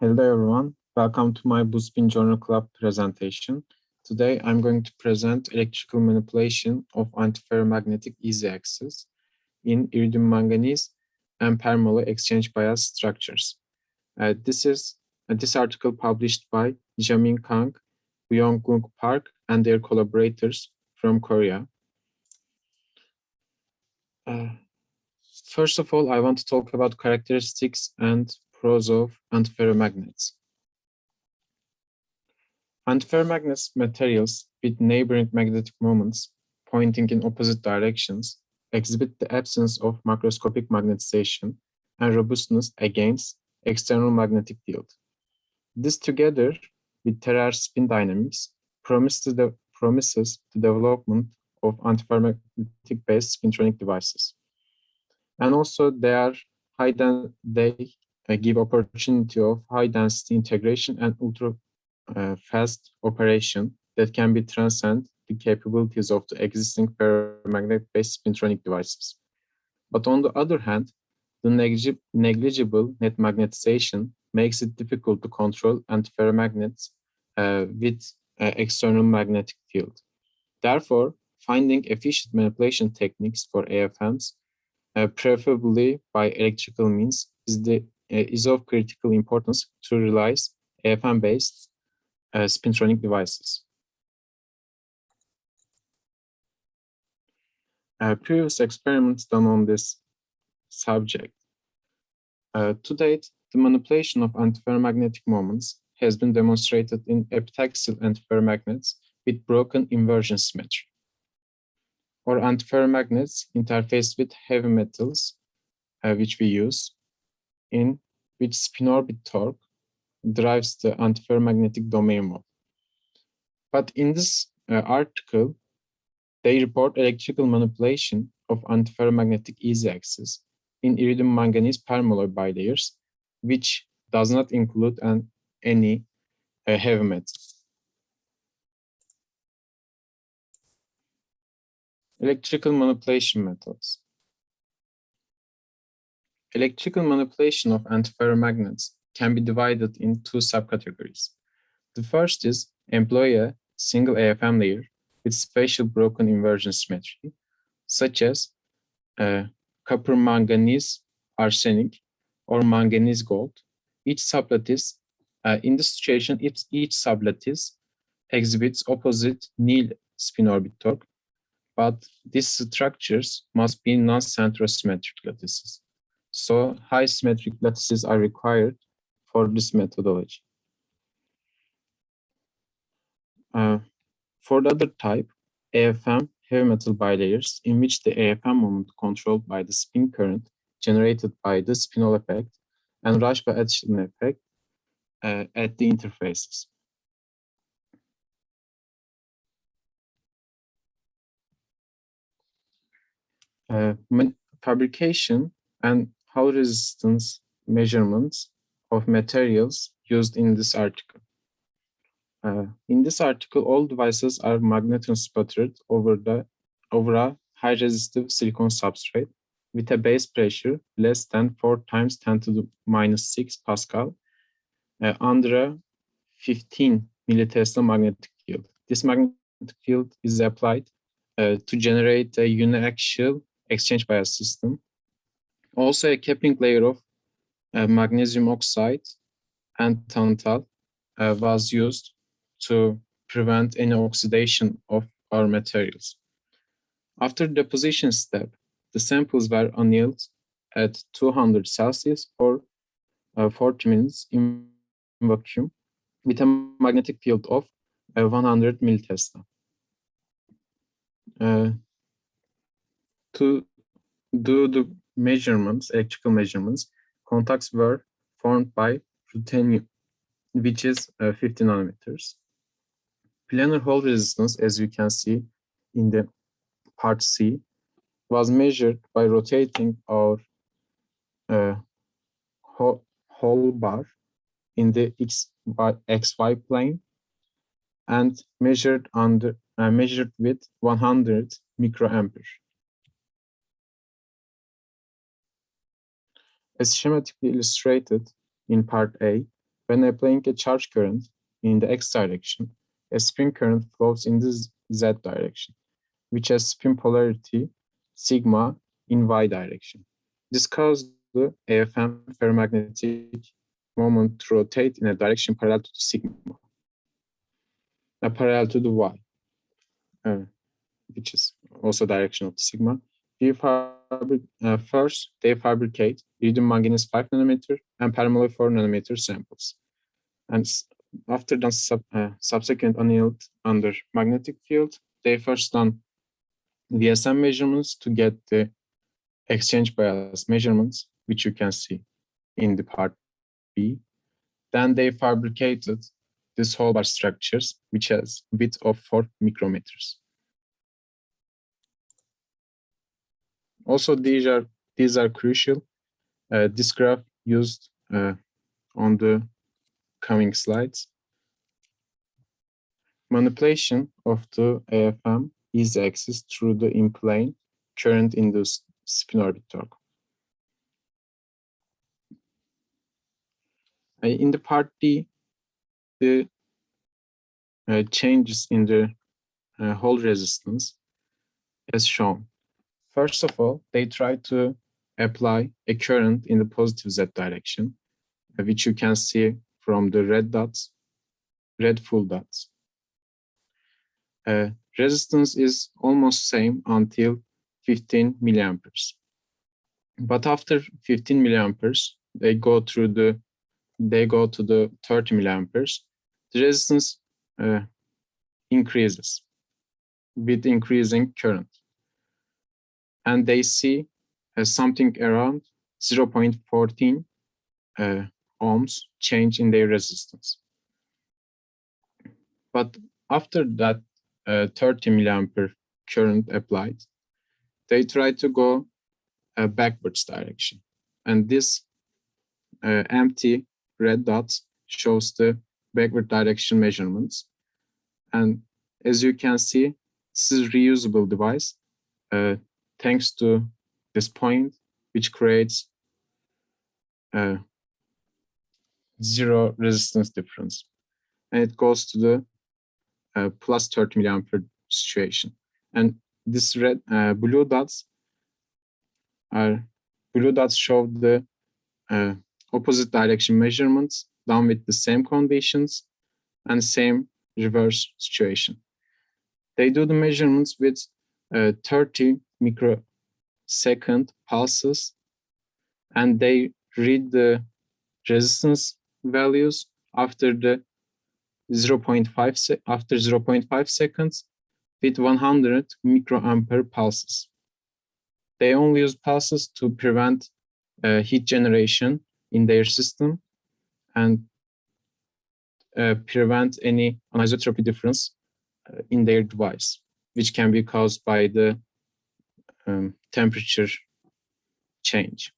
Hello everyone, welcome to my Boostpin Journal Club presentation. Today I'm going to present electrical manipulation of antiferromagnetic easy axis in iridium manganese and permalloy exchange bias structures. This article published by Jamin Kang, Byung-Gung Park and their collaborators from Korea. First of all, I want to talk about characteristics and pros of antiferromagnets. Antiferromagnet materials with neighboring magnetic moments pointing in opposite directions exhibit the absence of macroscopic magnetization and robustness against external magnetic field. This, together with Terrar spin dynamics, promises the development of antiferromagnetic-based spintronic devices. And also, they give opportunity of high-density integration and ultra-fast operation that can be transcend the capabilities of the existing ferromagnet-based spintronic devices. But on the other hand, the negligible net magnetization makes it difficult to control antiferromagnets with external magnetic field. Therefore, finding efficient manipulation techniques for AFMs, preferably by electrical means, is of critical importance to realize AFM-based spintronic devices. Previous experiments done on this subject. To date, the manipulation of antiferromagnetic moments has been demonstrated in epitaxial antiferromagnets with broken inversion symmetry, or antiferromagnets interfaced with heavy metals, which we use, in which spin-orbit torque drives the antiferromagnetic domain model. But in this article, they report electrical manipulation of antiferromagnetic easy axis in iridium manganese permalloy bilayers, which does not include any heavy metals. Electrical manipulation methods. Electrical manipulation of antiferromagnets can be divided in two subcategories. The first is employ a single AFM layer with spatial broken inversion symmetry, such as copper manganese arsenic or manganese gold. Each sublattice, in this situation, each sublattice exhibits opposite nil spin orbit torque, but these structures must be non-centrosymmetric lattices. So high symmetric lattices are required for this methodology. For the other type, AFM heavy metal bilayers, in which the AFM moment controlled by the spin current generated by the spinol effect and Rashba addition effect at the interfaces. Fabrication and Hall resistance measurements of materials used in this article. In this article, all devices are magneton sputtered over a high resistive silicon substrate with a base pressure less than 4 times 10 to the minus 6 Pascal under a 15 millitesla magnetic field. This magnetic field is applied to generate a uniaxial exchange bias system. Also, a capping layer of magnesium oxide and tantal was used to prevent any oxidation of our materials. After the deposition step, the samples were annealed at 200 Celsius for 40 minutes in vacuum with a magnetic field of 100 millitesla. To do the measurements, electrical measurements, contacts were formed by ruthenium, which is 50 nanometers. Planar hole resistance, as you can see in the part C, was measured by rotating our hole bar in the XY plane and measured with 100 microampere. As schematically illustrated in part A, When applying a charge current in the x direction, a spin current flows in the z direction, which has spin polarity sigma in y direction. This causes the AFM ferromagnetic moment to rotate in a direction parallel to the sigma, parallel to the y, which is also direction of the sigma. First, they fabricate iridium manganese 5 nanometer and permalloy 4 nanometer samples. And after the subsequent annealed under magnetic field, they first done VSM measurements to get the exchange bias measurements, which you can see in the part B. Then they fabricated these whole bar structures, which has width of 4 micrometers. Also, these are crucial. This graph used on the coming slides. Manipulation of the AFM is axis through the in-plane current-induced spin orbit torque. In the part D, the changes in the Hall resistance as shown. First of all, they try to apply a current in the positive Z direction, which you can see from the red dots, red full dots. Resistance is almost same until 15 milliamperes. But after 15 milliamperes, they go to the 30 milliamperes. The resistance increases with increasing current. And they see something around 0.14 ohms change in their resistance. But after that 30 milliampere current applied, they try to go backwards direction. And this empty red dots shows the backward direction measurements. And as you can see, this is a reusable device thanks to this point, which creates zero resistance difference. And it goes to the plus 30 milliampere situation. And this red blue dots show the opposite direction measurements done with the same conditions and same reverse situation. They do the measurements with 30 microsecond pulses, and they read the resistance values after the 0.5 seconds with 100 microampere pulses. They only use pulses to prevent heat generation in their system and prevent any anisotropy difference in their device, which can be caused by the temperature change.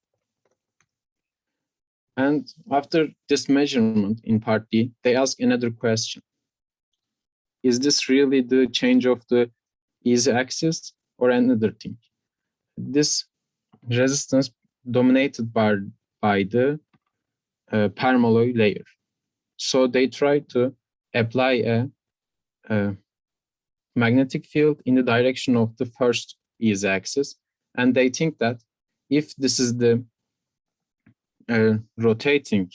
And after this measurement in part D, they ask another question. Is this really the change of the easy axis or another thing? This resistance dominated by the permalloy layer. So they try to apply a magnetic field in the direction of the first easy axis. And they think that if this is the rotating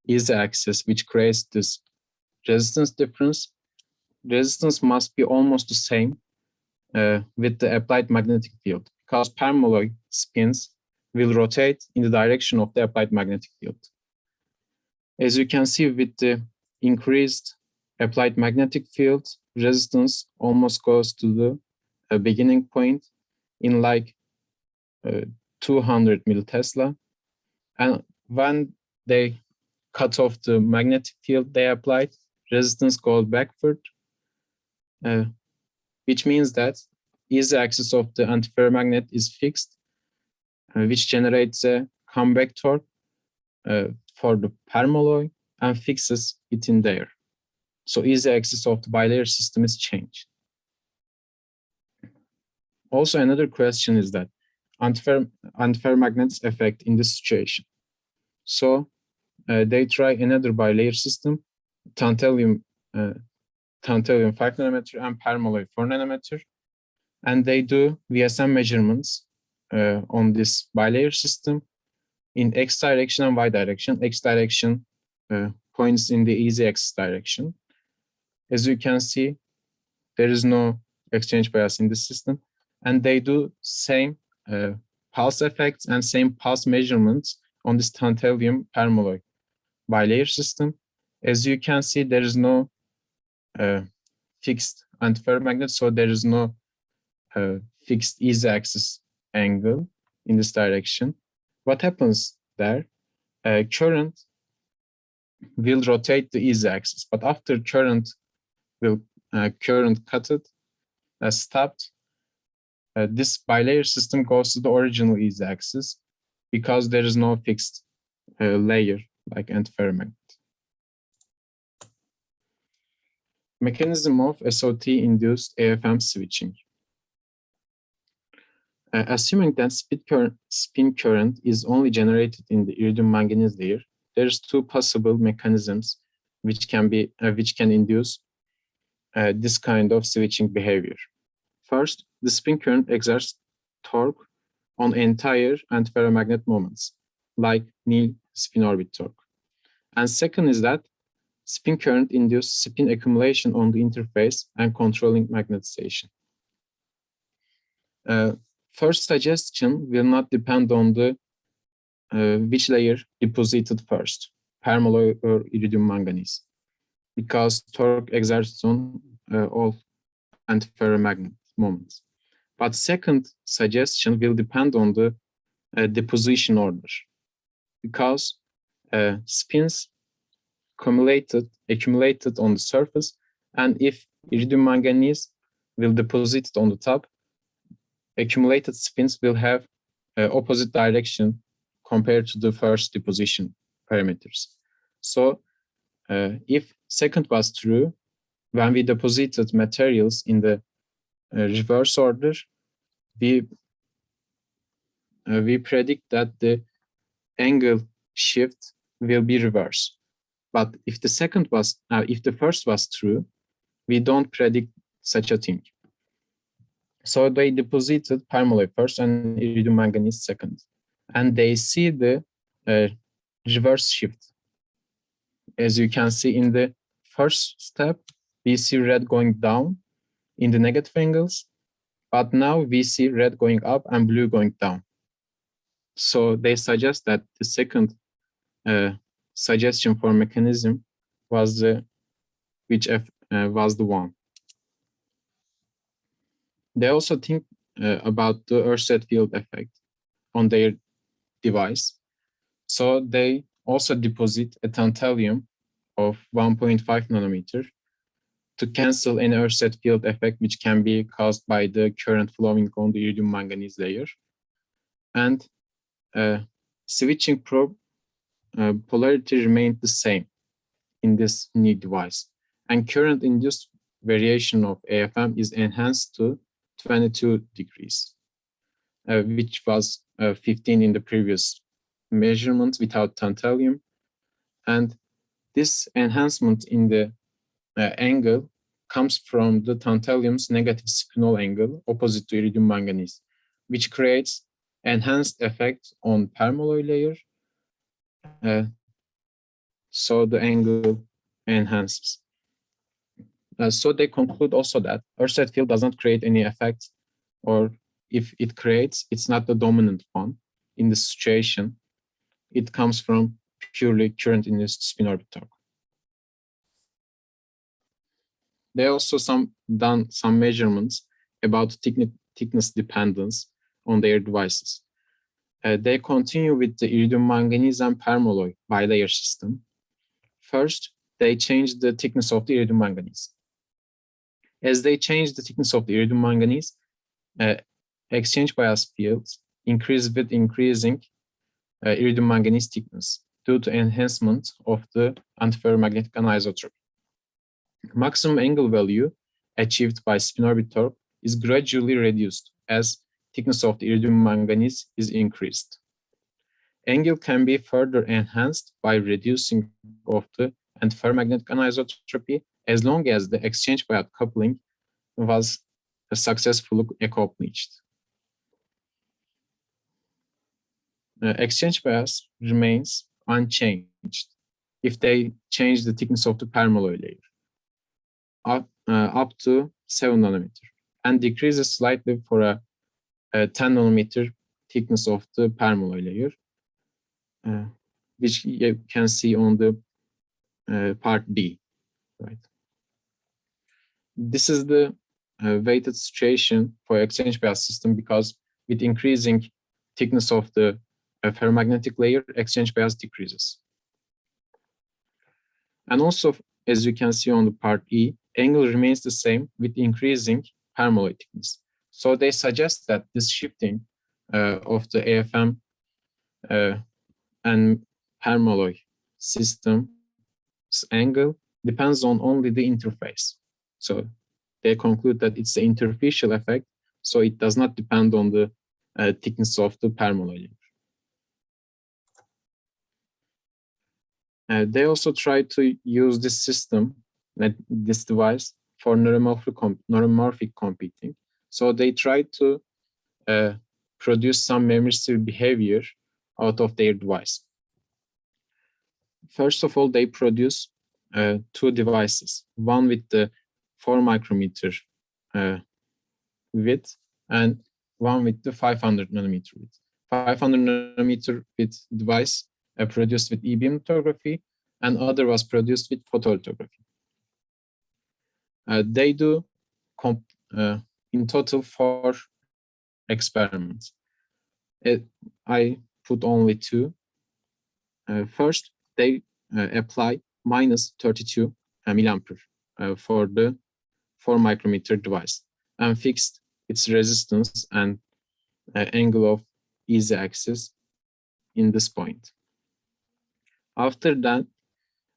easy axis which creates this resistance difference, resistance must be almost the same with the applied magnetic field, because permalloy spins will rotate in the direction of the applied magnetic field. As you can see, with the increased applied magnetic field, resistance almost goes to the beginning point in like 200 millitesla. And when they cut off the magnetic field they applied, resistance goes backward, which means that easy axis of the antiferromagnet is fixed, which generates a comeback torque for the permalloy and fixes it in there. So easy axis of the bilayer system is changed. Also, another question is that antiferromagnet's effect in this situation. So they try another bilayer system, tantalum 5 nanometer and permalloy 4 nanometer, and they do VSM measurements on this bilayer system in X direction and Y direction. X direction points in the easy axis direction. As you can see, there is no exchange bias in the system, and they do same pulse effects and same pulse measurements on this tantalum permalloy bilayer system. As you can see, there is no fixed antiferromagnet, so there is no fixed easy axis angle in this direction. What happens there? Current will rotate the easy axis, but after current cut it, stopped, this bilayer system goes to the original easy axis because there is no fixed layer like antiferromagnet. Mechanism of SOT-induced AFM switching. Assuming that spin current is only generated in the iridium manganese layer, there's two possible mechanisms which can induce this kind of switching behavior. First, the spin current exerts torque on entire antiferromagnet moments, like nil spin orbit torque. And second is that spin current induces spin accumulation on the interface and controlling magnetization. First suggestion will not depend on the which layer deposited first, permalloy or iridium manganese, because torque exerts on all antiferromagnet moments. But second suggestion will depend on the deposition order, because spins accumulated on the surface, and if iridium manganese will deposit it on the top, accumulated spins will have opposite direction compared to the first deposition parameters. So if second was true, when we deposited materials in the reverse order, we predict that the angle shift will be reverse. But if the first was true, we don't predict such a thing. So they deposited permalloy first and iridium manganese second, and they see the reverse shift. As you can see in the first step, we see red going down in the negative angles, but now we see red going up and blue going down. So they suggest that the second suggestion for mechanism was the one. They also think about the Oersted field effect on their device. So they also deposit a tantalum of 1.5 nanometer to cancel any Oersted field effect which can be caused by the current flowing on the iridium manganese layer. And switching probe polarity remained the same in this new device. And current induced variation of AFM is enhanced to 22 degrees, which was 15 in the previous measurement without tantalum. And this enhancement in the angle comes from the tantalum's negative spinol angle opposite to iridium manganese, which creates enhanced effect on permalloy layer. So the angle enhances. So they conclude also that Oersted field does not create any effect, or if it creates, it's not the dominant one in this situation. It comes from purely current-induced spin orbit torque. They also done some measurements about thickness dependence on their devices. They continue with the iridium manganese and permalloy bilayer system. First, they changed the thickness of the iridium manganese. As they change the thickness of the iridium manganese, exchange bias fields increase with increasing iridium manganese thickness due to enhancement of the antiferromagnetic anisotropy. Maximum angle value achieved by spin orbit torque is gradually reduced as thickness of the iridium manganese is increased. Angle can be further enhanced by reducing of the antiferromagnetic anisotropy as long as the exchange bias coupling was successfully accomplished. Exchange bias remains unchanged if they change the thickness of the permalloy layer up to 7 nanometer and decreases slightly for a 10 nanometer thickness of the permalloy layer, which you can see on the part D, right? This is the weighted situation for exchange bias system because with increasing thickness of the ferromagnetic layer, exchange bias decreases. And also, as you can see on the part E, angle remains the same with increasing permalloy thickness. So they suggest that this shifting of the AFM and permalloy system's angle depends on only the interface. So they conclude that it's the interfacial effect, so it does not depend on the thickness of the permalloy layer. They also try to use this system, this device, for neuromorphic computing. So they try to produce some memristive behavior out of their device. First of all, they produce two devices, one with the 4 micrometer width and one with the 500 nanometer width. 500 nanometer width device produced with E-beam lithography, and other was produced with photolithography. They do in total 4 experiments. I put only 2. First, they apply minus 32 milliampere for the 4 micrometer device and fixed its resistance and angle of easy axis in this point. After that,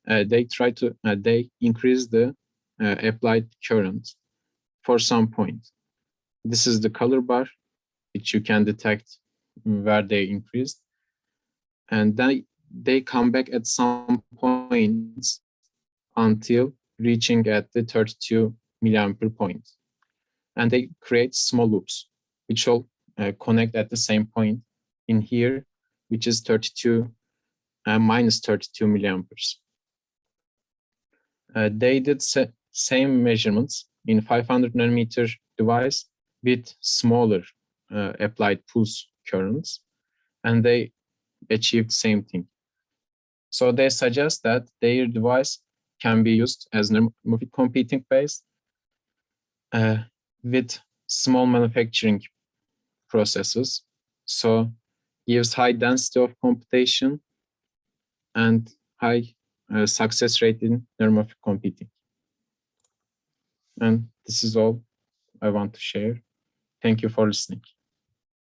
they increase the applied current for some point. This is the color bar, which you can detect where they increased. And then they come back at some points until reaching at the 32 milliampere point. And they create small loops, which will connect at the same point in here, which is 32 minus 32 milliamperes. They did same measurements in 500 nanometer device with smaller applied pulse currents, and they achieved same thing. So they suggest that their device can be used as neuromorphic computing base with small manufacturing processes. So gives high density of computation and high success rate in neuromorphic computing. And this is all I want to share. Thank you for listening.